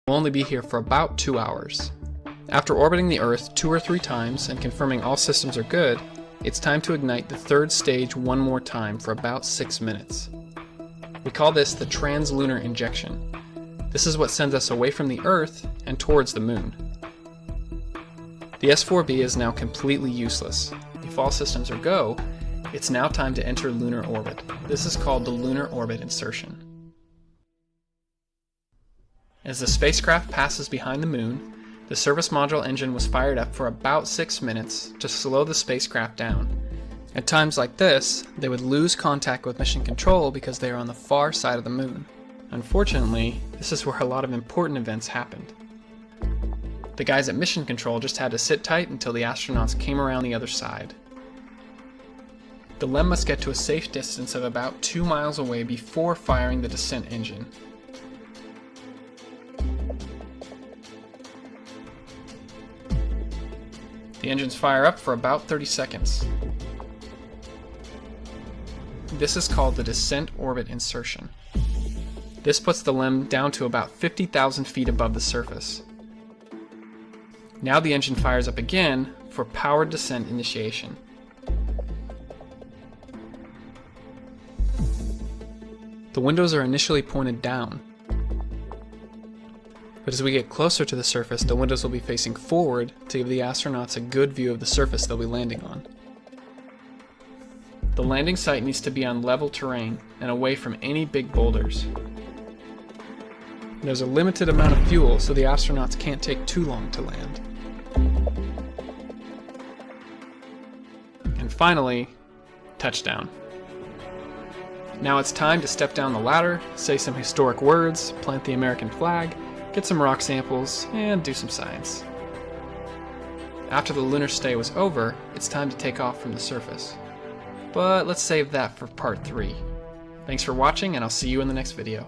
We'll only be here for about 2 hours. After orbiting the Earth 2 or 3 times and confirming all systems are good, it's time to ignite the third stage one more time for about 6 minutes. We call this the translunar injection. This is what sends us away from the Earth and towards the Moon. The S-4B is now completely useless. If all systems are go, it's now time to enter lunar orbit. This is called the lunar orbit insertion. As the spacecraft passes behind the Moon, the service module engine was fired up for about 6 minutes to slow the spacecraft down. At times like this, they would lose contact with mission control because they are on the far side of the Moon. Unfortunately, this is where a lot of important events happened. The guys at mission control just had to sit tight until the astronauts came around the other side. The LEM must get to a safe distance of about 2 miles away before firing the descent engine. The engines fire up for about 30 seconds. This is called the descent orbit insertion. This puts the LEM down to about 50,000 feet above the surface. Now the engine fires up again for powered descent initiation. The windows are initially pointed down, but as we get closer to the surface, the windows will be facing forward to give the astronauts a good view of the surface they'll be landing on. The landing site needs to be on level terrain and away from any big boulders. There's a limited amount of fuel, so the astronauts can't take too long to land. And finally, touchdown. Now it's time to step down the ladder, say some historic words, plant the American flag, get some rock samples, and do some science. After the lunar stay was over, it's time to take off from the surface. But let's save that for part 3. Thanks for watching, and I'll see you in the next video.